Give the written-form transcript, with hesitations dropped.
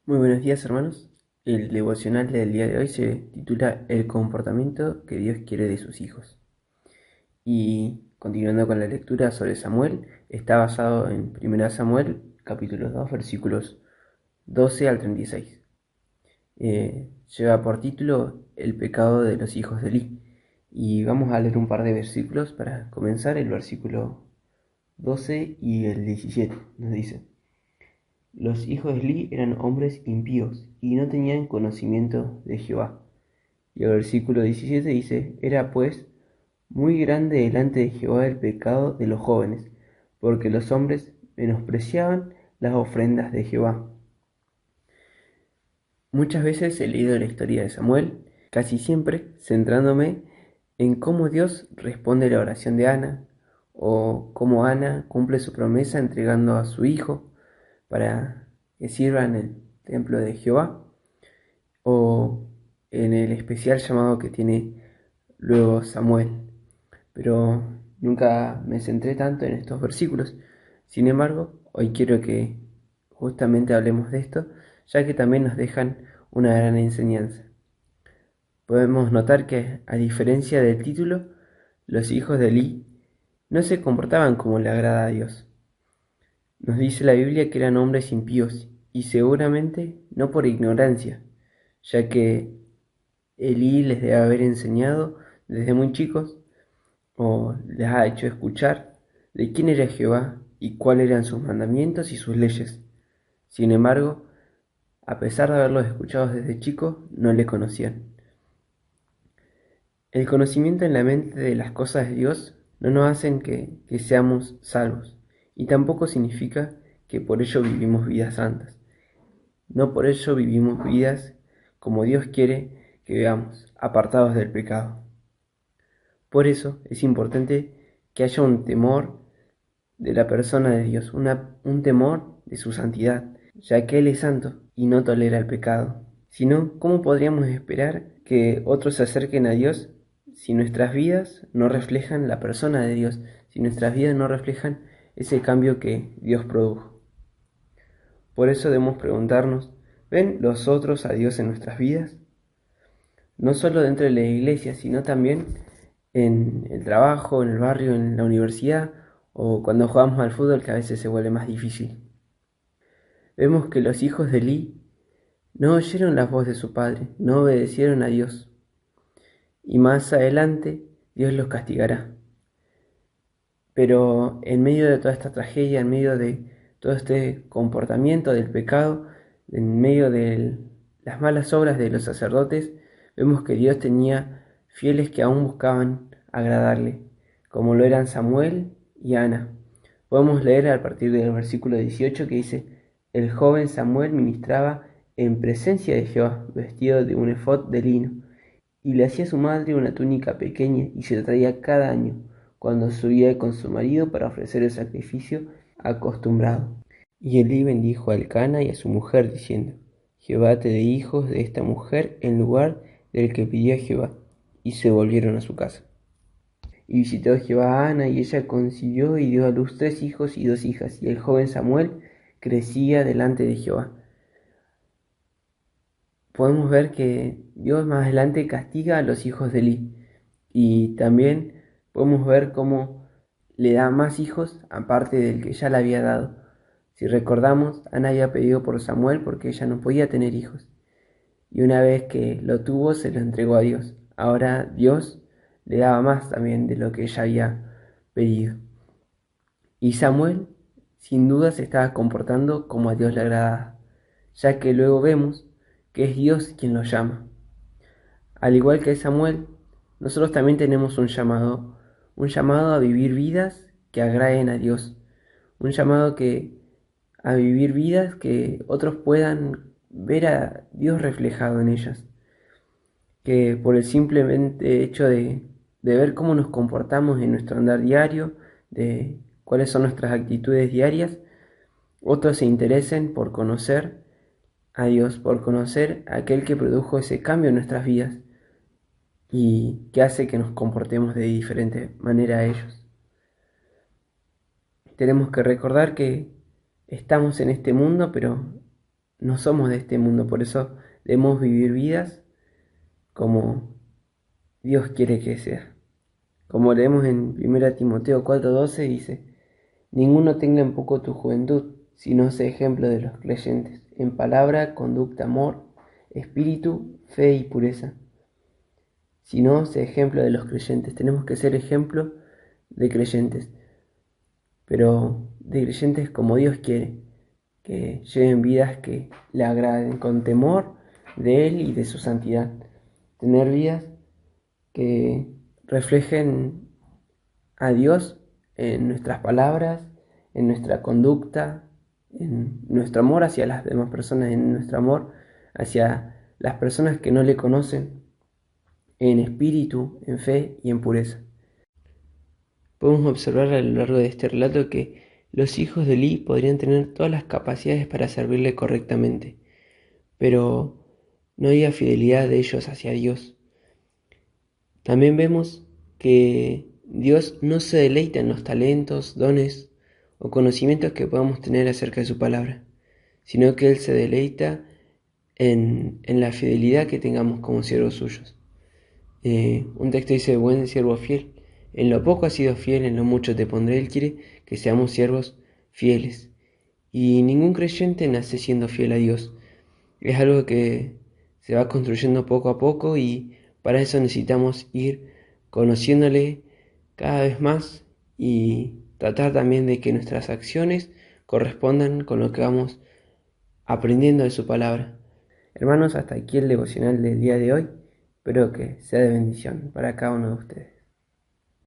Muy buenos días, hermanos. El devocional del día de hoy se titula El comportamiento que Dios quiere de sus hijos. Y continuando con la lectura sobre Samuel, está basado en 1 Samuel, capítulo 2, versículos 12 al 36. Lleva por título El pecado de los hijos de Eli. Y vamos a leer un par de versículos para comenzar. El versículo 12 y el 17 nos dice: Los hijos de Eli eran hombres impíos y no tenían conocimiento de Jehová. Y el versículo 17 dice: Era pues muy grande delante de Jehová el pecado de los jóvenes, porque los hombres menospreciaban las ofrendas de Jehová. Muchas veces he leído la historia de Samuel, casi siempre centrándome en cómo Dios responde a la oración de Ana, o cómo Ana cumple su promesa entregando a su hijo para que sirva en el templo de Jehová, o en el especial llamado que tiene luego Samuel. Pero nunca me centré tanto en estos versículos. Sin embargo, hoy quiero que justamente hablemos de esto, ya que también nos dejan una gran enseñanza. Podemos notar que, a diferencia del título, los hijos de Eli no se comportaban como le agrada a Dios. Nos dice la Biblia que eran hombres impíos, y seguramente no por ignorancia, ya que Elí les debe haber enseñado desde muy chicos, o les ha hecho escuchar de quién era Jehová y cuáles eran sus mandamientos y sus leyes. Sin embargo, a pesar de haberlos escuchado desde chicos, no le conocían. El conocimiento en la mente de las cosas de Dios no nos hacen que seamos salvos, y tampoco significa que por ello vivimos vidas santas. No por ello vivimos vidas como Dios quiere que veamos, apartados del pecado. Por eso es importante que haya un temor de la persona de Dios, un temor de su santidad, ya que Él es santo y no tolera el pecado. Si no, ¿cómo podríamos esperar que otros se acerquen a Dios si nuestras vidas no reflejan la persona de Dios, si nuestras vidas no reflejan ese cambio que Dios produjo? Por eso debemos preguntarnos: ¿ven los otros a Dios en nuestras vidas? No solo dentro de la iglesia, sino también en el trabajo, en el barrio, en la universidad, o cuando jugamos al fútbol, que a veces se vuelve más difícil. Vemos que los hijos de Eli no oyeron la voz de su padre, no obedecieron a Dios, y más adelante Dios los castigará. Pero en medio de toda esta tragedia, en medio de todo este comportamiento del pecado, en medio de las malas obras de los sacerdotes, vemos que Dios tenía fieles que aún buscaban agradarle, como lo eran Samuel y Ana. Podemos leer a partir del versículo 18 que dice: El joven Samuel ministraba en presencia de Jehová, vestido de un efod de lino, y le hacía a su madre una túnica pequeña, y se la traía cada año, cuando subía con su marido para ofrecer el sacrificio acostumbrado. Y Elí bendijo a Elcana y a su mujer, diciendo: Jehová te dé hijos de esta mujer en lugar del que pidió a Jehová. Y se volvieron a su casa. Y visitó Jehová a Ana, y ella concibió y dio a luz 3 hijos y 2 hijas. Y el joven Samuel crecía delante de Jehová. Podemos ver que Dios más adelante castiga a los hijos de Eli. Y también podemos ver cómo le da más hijos aparte del que ya le había dado. Si recordamos, Ana había pedido por Samuel porque ella no podía tener hijos. Y una vez que lo tuvo, se lo entregó a Dios. Ahora Dios le daba más también de lo que ella había pedido. Y Samuel, sin duda, se estaba comportando como a Dios le agradaba, ya que luego vemos que es Dios quien lo llama. Al igual que Samuel, nosotros también tenemos un llamado a vivir vidas que agraden a Dios, un llamado a vivir vidas que otros puedan ver a Dios reflejado en ellas, que por el simplemente hecho de ver cómo nos comportamos en nuestro andar diario, de cuáles son nuestras actitudes diarias, otros se interesen por conocer a Dios, por conocer a aquel que produjo ese cambio en nuestras vidas y que hace que nos comportemos de diferente manera a ellos. Tenemos que recordar que estamos en este mundo, pero no somos de este mundo, por eso debemos vivir vidas como Dios quiere que sea. Como leemos en 1 Timoteo 4:12 dice, ninguno tenga en poco tu juventud, sino sea ejemplo de los creyentes, en palabra, conducta, amor, espíritu, fe y pureza. Si no, sea ejemplo de los creyentes. Tenemos que ser ejemplo de creyentes, pero de creyentes como Dios quiere, que lleven vidas que le agraden, con temor de Él y de su santidad. Tener vidas que reflejen a Dios en nuestras palabras, en nuestra conducta, en nuestro amor hacia las demás personas, en nuestro amor hacia las personas que no le conocen, en espíritu, en fe y en pureza. Podemos observar a lo largo de este relato que los hijos de Eli podrían tener todas las capacidades para servirle correctamente, pero no había fidelidad de ellos hacia Dios. También vemos que Dios no se deleita en los talentos, dones o conocimientos que podamos tener acerca de su palabra, sino que Él se deleita en la fidelidad que tengamos como siervos suyos. Un texto dice, buen siervo fiel, en lo poco has sido fiel, en lo mucho te pondré. Él quiere que seamos siervos fieles. Y ningún creyente nace siendo fiel a Dios. Es algo que se va construyendo poco a poco y para eso necesitamos ir conociéndole cada vez más y tratar también de que nuestras acciones correspondan con lo que vamos aprendiendo de su palabra. Hermanos, hasta aquí el devocional del día de hoy. Espero que sea de bendición para cada uno de ustedes.